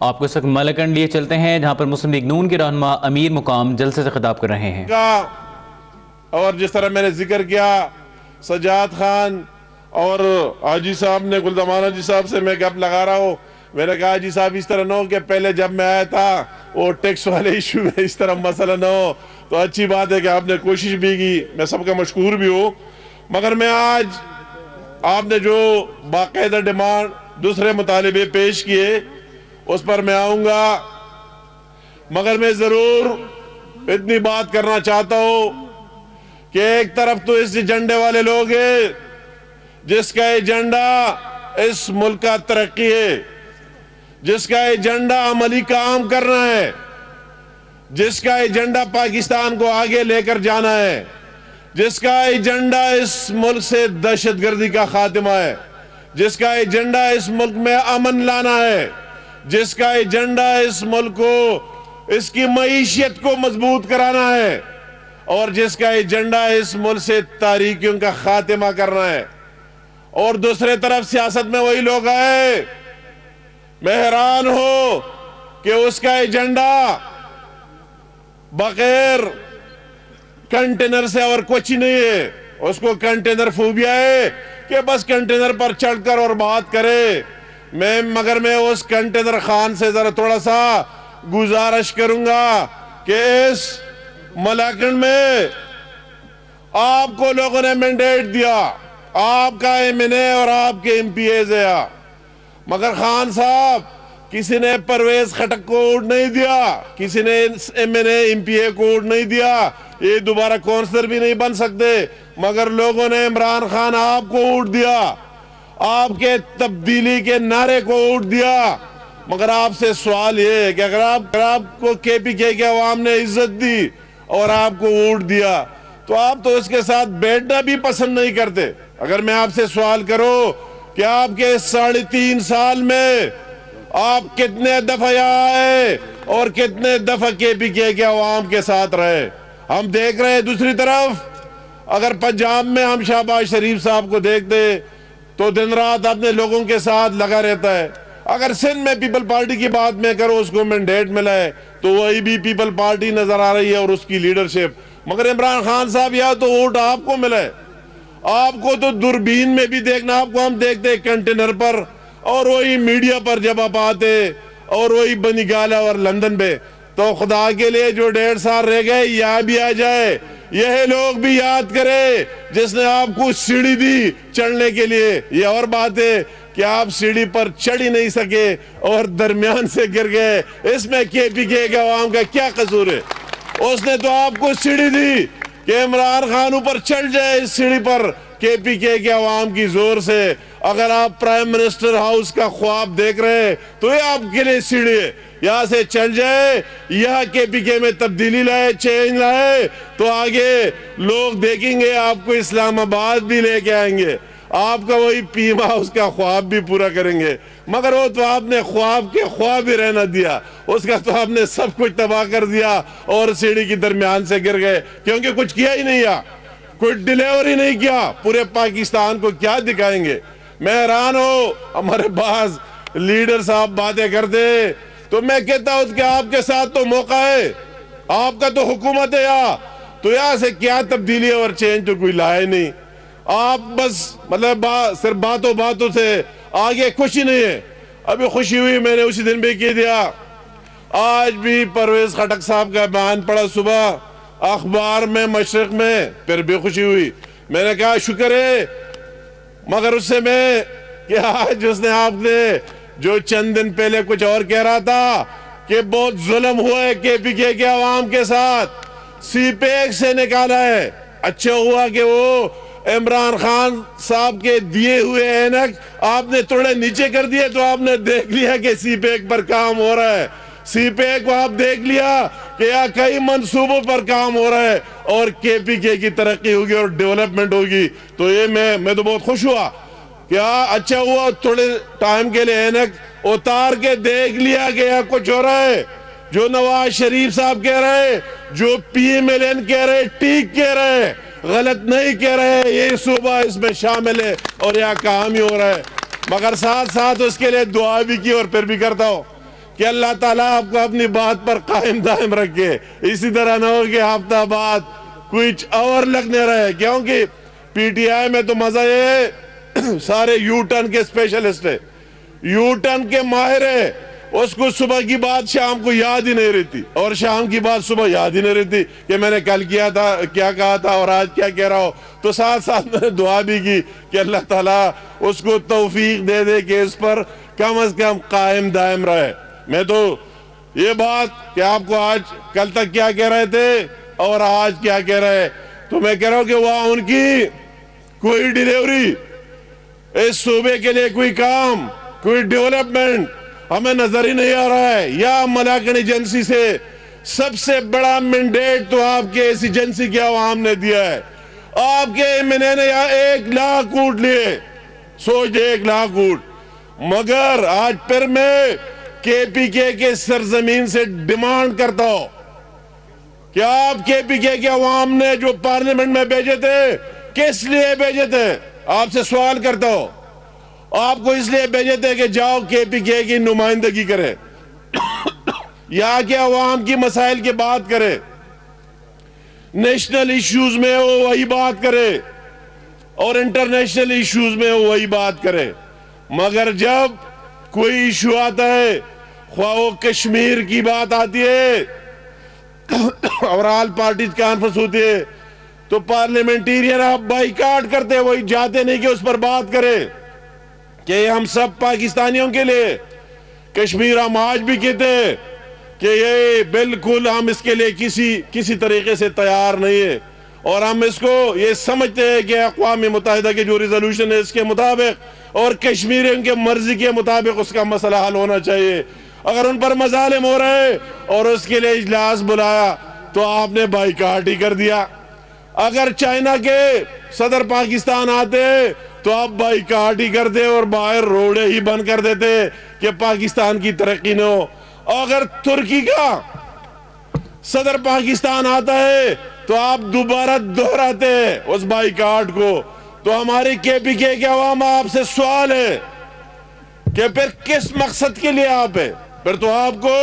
آپ کو اس وقت ملکنڈ لیے چلتے ہیں جہاں پر مسلم لیگ نون کے رہنما امیر مقام جلسے سے خطاب کر رہے ہیں۔ اور جس طرح میں نے ذکر کیا سجاد خان اور حاجی صاحب نے گلدمان حاجی صاحب سے میں گپ لگا رہا ہوں، میں نے کہا حاجی صاحب اس طرح نہ ہو کہ پہلے جب میں آیا تھا وہ ٹیکس والے ایشو میں اس طرح مسئلہ نہ ہو، تو اچھی بات ہے کہ آپ نے کوشش بھی کی، میں سب کا مشکور بھی ہوں۔ مگر میں آج آپ نے جو باقاعدہ ڈیمانڈ دوسرے مطالبے پیش کیے اس پر میں آؤں گا، مگر میں ضرور اتنی بات کرنا چاہتا ہوں کہ ایک طرف تو اس ایجنڈے والے لوگ ہیں جس کا ایجنڈا اس ملک کا ترقی ہے، جس کا ایجنڈا عملی کام کرنا ہے، جس کا ایجنڈا پاکستان کو آگے لے کر جانا ہے، جس کا ایجنڈا اس ملک سے دہشت گردی کا خاتمہ ہے، جس کا ایجنڈا اس ملک میں امن لانا ہے، جس کا ایجنڈا اس ملک کو اس کی معیشت کو مضبوط کرانا ہے، اور جس کا ایجنڈا اس ملک سے تاریکیوں کا خاتمہ کرنا ہے۔ اور دوسرے طرف سیاست میں وہی لوگ آئے، میں حیران ہوں کہ اس کا ایجنڈا بغیر کنٹینر سے اور کچھ نہیں ہے، اس کو کنٹینر فوبیا ہے کہ بس کنٹینر پر چڑھ کر اور بات کرے۔ مگر میں اس کنٹینر خان سے ذرا تھوڑا سا گزارش کروں گا کہ اس ملاکنڈ میں آپ کو لوگوں نے مینڈیٹ دیا، آپ کا ایم این اے اور آپ کے ایم پی ایز ہے، مگر خان صاحب کسی نے پرویز خٹک کو ووٹ نہیں دیا، کسی نے M N A M P A کو ووٹ نہیں دیا، یہ دوبارہ کونسلر بھی نہیں بن سکتے، مگر لوگوں نے عمران خان آپ کو ووٹ دیا، آپ کے تبدیلی کے نعرے کو ووٹ دیا۔ مگر آپ سے سوال یہ ہے کہ اگر آپ کو کے پی کے عوام نے عزت دی اور آپ کو ووٹ دیا تو آپ تو اس کے ساتھ بیٹھنا بھی پسند نہیں کرتے۔ اگر میں آپ سے سوال کروں کہ آپ کے 3.5 سال میں آپ کتنے دفعہ یہاں آئے اور کتنے دفعہ کے پی کے عوام کے ساتھ رہے، ہم دیکھ رہے ہیں۔ دوسری طرف اگر پنجاب میں ہم شہباز شریف صاحب کو دیکھتے تو دن رات اپنے لوگوں کے ساتھ لگا رہتا ہے۔ اگر سندھ میں پیپل پارٹی کی بات میں کرو، اس کو مینڈیٹ ملا ہے تو وہی بھی پیپل پارٹی نظر آ رہی ہے اور اس کی لیڈرشپ۔ مگر عمران خان صاحب یا تو ووٹ آپ کو ملا ہے، آپ کو تو دوربین میں بھی دیکھنا، آپ کو ہم دیکھتے کنٹینر پر اور وہی میڈیا پر جب آپ آتے اور وہی بنی گالا اور لندن پہ، تو خدا کے لیے جو 1.5 سال رہ گئے یہاں بھی آ جائے، یہ لوگ بھی یاد کرے جس نے آپ کو سیڑھی دی چڑھنے کے لیے۔ یہ اور بات ہے کہ آپ سیڑھی پر چڑھ ہی نہیں سکے اور درمیان سے گر گئے، اس میں کے پی کے عوام کا کیا قصور ہے؟ اس نے تو آپ کو سیڑھی دی کہ عمران خان اوپر چڑھ جائے اس سیڑھی پر کے پی کے عوام کی زور سے۔ اگر آپ پرائم منسٹر ہاؤس کا خواب دیکھ رہے ہیں تو یہ آپ کے لیے سیڑھی ہے، یہاں سے چل جائے، یہاں کے پی کے میں تبدیلی لائے، چینج لائے، تو آگے لوگ دیکھیں گے آپ کو اسلام آباد بھی لے کے آئیں گے، آپ کا وہی پیم ہاؤس کا خواب بھی پورا کریں گے۔ مگر وہ تو آپ نے خواب کے خواب ہی رہنا دیا، اس کا تو آپ نے سب کچھ تباہ کر دیا اور سیڑھی کی درمیان سے گر گئے، کیونکہ کچھ کیا ہی نہیں، کوئی ڈیلیوری نہیں کیا۔ پورے پاکستان کو کیا دکھائیں گے؟ میں حیران ہوں، ہمارے بعض لیڈر صاحب باتیں کرتے تو میں کہتا ہوں کہ آپ کے ساتھ تو موقع ہے، آپ کا تو حکومت ہے تو یہاں سے کیا تبدیلی اور چینج تو کوئی لائے نہیں، آپ بس مطلب صرف باتوں سے آگے خوشی نہیں ہے۔ ابھی خوشی ہوئی، میں نے اسی دن بھی کہہ دیا، آج بھی پرویز خٹک صاحب کا بیان پڑھا صبح اخبار میں مشرق میں، پھر بھی خوشی ہوئی۔ میں نے کہا شکر ہے، مگر اس سے میں کہ آج اس نے آپ نے جو چند دن پہلے کچھ اور کہہ رہا تھا کہ بہت ظلم ہوا ہے کے پی کے عوام کے ساتھ، سی پیک سے نکالا ہے۔ اچھا ہوا کہ وہ عمران خان صاحب کے دیے ہوئے اینک آپ نے تھوڑے نیچے کر دیے تو آپ نے دیکھ لیا کہ سی پیک پر کام ہو رہا ہے، سی پیک کو آپ دیکھ لیا کہ یہاں کئی منصوبوں پر کام ہو رہا ہے اور کے پی کے کی ترقی ہوگی اور ڈیولپمنٹ ہوگی۔ تو یہ میں تو بہت خوش ہوا کہ اچھا ہوا تھوڑے ٹائم کے لیے اینک اتار کے دیکھ لیا کہ یہاں کچھ ہو رہا ہے، جو نواز شریف صاحب کہہ رہے، جو پی ایم ایل این کہہ رہے، ٹھیک کہہ رہے، غلط نہیں کہہ رہے، یہ صوبہ اس میں شامل ہے اور یہاں کام ہی ہو رہا ہے۔ مگر ساتھ ساتھ اس کے لیے دعا بھی کی اور پھر بھی کرتا ہوں کہ اللہ تعالیٰ آپ کو اپنی بات پر قائم دائم رکھے. اسی طرح نہ ہو کہ ہفتہ بعد کچھ اور لگنے رہے, کیونکہ پی ٹی آئی میں تو مزہ یہ سارے یو ٹرن کے اسپیشلسٹ ہے, یو ٹرن کے ماہر ہے. اس کو صبح کی بات شام کو یاد ہی نہیں رہتی, اور شام کی بات صبح یاد ہی نہیں رہتی کہ میں نے کل کیا تھا, کیا کہا تھا اور آج کیا کہہ رہا ہو. تو ساتھ ساتھ میں نے دعا بھی کی کہ اللہ تعالیٰ اس کو توفیق دے دے کہ اس پر کم از کم قائم دائم رہے. میں تو یہ بات کہ آپ کو آج کل تک کیا کہہ رہے تھے اور آج کیا کہہ رہے, تو میں کہہ رہا ہوں کہ وہاں ان کی کوئی ڈیلیوری, اس صوبے کے لیے کوئی کام, کوئی ڈیولپمنٹ ہمیں نظر ہی نہیں آ رہا ہے. یا ملاکنڈ ایجنسی سے سب سے بڑا مینڈیٹ تو آپ کے اس ایجنسی کے عوام نے دیا ہے. آپ کے ایم نے یہاں 1 لاکھ کوٹ لیے, سوچ 1 لاکھ کوٹ. مگر آج پھر میں کے پی کے سرزمین سے ڈیمانڈ کرتا ہوں کہ آپ کے پی کے عوام نے جو پارلیمنٹ میں بھیجے تھے کس لیے بھیجے تھے؟ آپ سے سوال کرتا ہوں. آپ کو اس لیے بھیجے تھے کہ جاؤ کے پی کے کی نمائندگی کرے, یہاں کے عوام کی مسائل کی بات کرے, نیشنل ایشوز میں وہ وہی بات کرے اور انٹرنیشنل ایشوز میں وہ وہی بات کرے. مگر جب کوئی ایشو آتا ہے, خواہ وہ کشمیر کی بات آتی ہے اور آل پارٹیز کانفرنس ہوتی ہے, تو پارلیمنٹیرین آپ بائیکاٹ کرتے, وہی جاتے نہیں کہ اس پر بات کرے کہ ہم سب پاکستانیوں کے لیے کشمیر. ہم آج بھی کہتے ہیں کہ یہ بالکل ہم اس کے لیے کسی طریقے سے تیار نہیں ہے, اور ہم اس کو یہ سمجھتے ہیں کہ اقوام متحدہ کے جو ریزولوشن ہے اس کے مطابق اور کشمیریوں کے مرضی کے مطابق اس کا مسئلہ حل ہونا چاہیے. اگر ان پر مظالم ہو رہے اور اس کے لیے اجلاس بلایا تو آپ نے بائیکاٹ ہی کر دیا. اگر چائنا کے صدر پاکستان آتے تو آپ بائیکاٹ ہی کرتے اور باہر روڈیں ہی بند کر دیتے کہ پاکستان کی ترقی نہ ہو. اگر ترکی کا صدر پاکستان آتا ہے تو آپ دوبارہ دہراتے اس بائیکاٹ کو. تو ہماری کے پی کے عوام آپ سے سوال ہے کہ پھر کس مقصد کے لیے آپ ہے؟ پھر تو آپ کو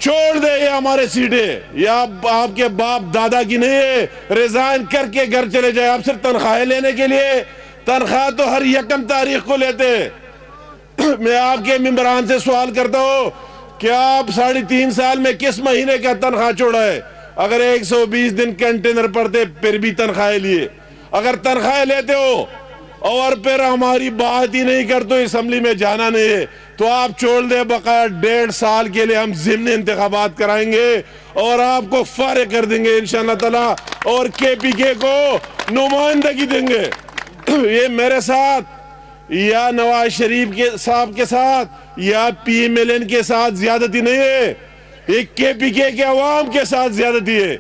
چھوڑ دے یہ ہمارے سیٹیں, یا آپ کے باپ دادا کی نہیں ہے, ریزائن کر کے گھر چلے جائے. آپ صرف تنخواہیں لینے کے لیے, تنخواہ تو ہر 1 تاریخ کو لیتے. میں آپ کے ممبران سے سوال کرتا ہوں کہ آپ 3.5 سال میں کس مہینے کا تنخواہ چھوڑا ہے؟ اگر 120 دن کنٹینر پڑتے پھر بھی تنخواہیں لیے. اگر تنخواہیں لیتے ہو اور پھر ہماری بات ہی نہیں کرتے, اسمبلی میں جانا نہیں ہے, تو آپ چھوڑ دے. بقایا 1.5 سال کے لیے ہم ضمنی انتخابات کرائیں گے اور آپ کو فارغ کر دیں گے انشاءاللہ تعالیٰ, اور کے پی کے کو نمائندگی دیں گے. یہ میرے ساتھ یا نواز شریف کے صاحب کے ساتھ یا پی ایم ایل این کے ساتھ زیادتی نہیں ہے, یہ کے پی کے عوام کے ساتھ زیادتی ہے.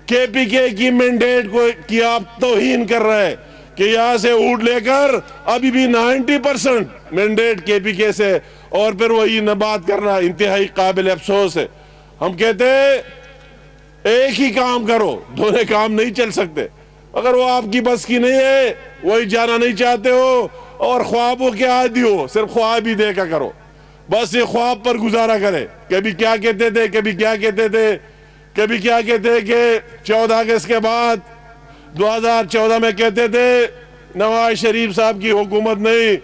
کے پی کے کی مینڈیٹ کو کی آپ توہین کر رہے ہیں کہ یہاں سے اونٹ لے کر ابھی بھی 90% مینڈیٹ کے پی کے سے, اور پھر وہی نہ بات کرنا انتہائی قابل افسوس ہے. ہم کہتے ہیں ایک ہی کام کرو, دونوں کام نہیں چل سکتے. اگر وہ آپ کی بس کی نہیں ہے, وہی جانا نہیں چاہتے ہو اور خوابوں کے عادی ہو, صرف خواب ہی دیکھا کرو, بس یہ خواب پر گزارا کرے. کبھی کیا کہتے تھے, کبھی کیا کہتے تھے, کبھی کیا کہتے کہ 14 اگست کے بعد 2014 میں کہتے تھے نواز شریف صاحب کی حکومت نہیں.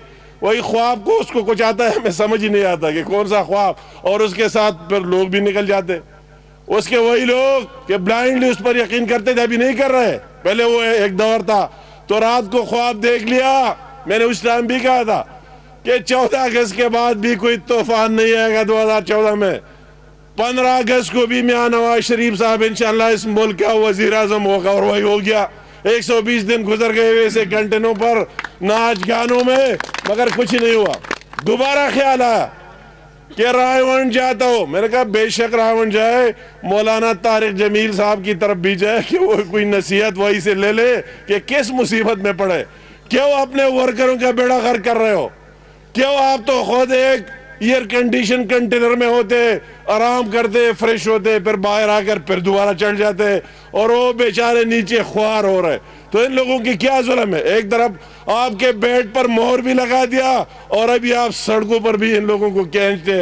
وہی خواب کو اس کو کچھ آتا ہے, ہمیں سمجھ ہی نہیں آتا کہ کون سا خواب, اور اس کے ساتھ پھر لوگ بھی نکل جاتے. اس کے وہی لوگ کہ بلائنڈلی اس پر یقین کرتے تھے, ابھی نہیں کر رہے. پہلے وہ ایک دور تھا تو رات کو خواب دیکھ لیا. میں نے اس ٹائم بھی کہا تھا کہ 14 اگست کے بعد بھی کوئی طوفان نہیں آئے گا 2014 میں. 15 اگست کو بھی میاں نواز شریف صاحب انشاءاللہ اس ملک کا وزیر اعظم ہوگا, اور وہی ہو گیا. 120 دن گزر گئے ویسے گھنٹنوں پر ناچ گانوں میں, مگر کچھ ہی نہیں ہوا. دوبارہ خیال آیا کہ رائے جاتا ہو. میں نے کہا بے شک رائے جائے, مولانا طارق جمیل صاحب کی طرف بھی جائے کہ وہ کوئی نصیحت وہی سے لے لے کہ کس مصیبت میں پڑے. کیوں اپنے ورکروں کا بیڑا غرق کر رہے ہو؟ کیوں آپ تو خود ایک ایئر کنڈیشن کنٹینر میں ہوتے, آرام کرتے, فریش ہوتے, پھر باہر آ کر پھر دوبارہ چڑھ جاتے, اور وہ بیچارے نیچے خوار ہو رہے. تو ان لوگوں کی کیا ظلم ہے؟ ایک طرف آپ کے بیڈ پر مہر بھی لگا دیا اور ابھی آپ سڑکوں پر بھی ان لوگوں کو کھینچتے.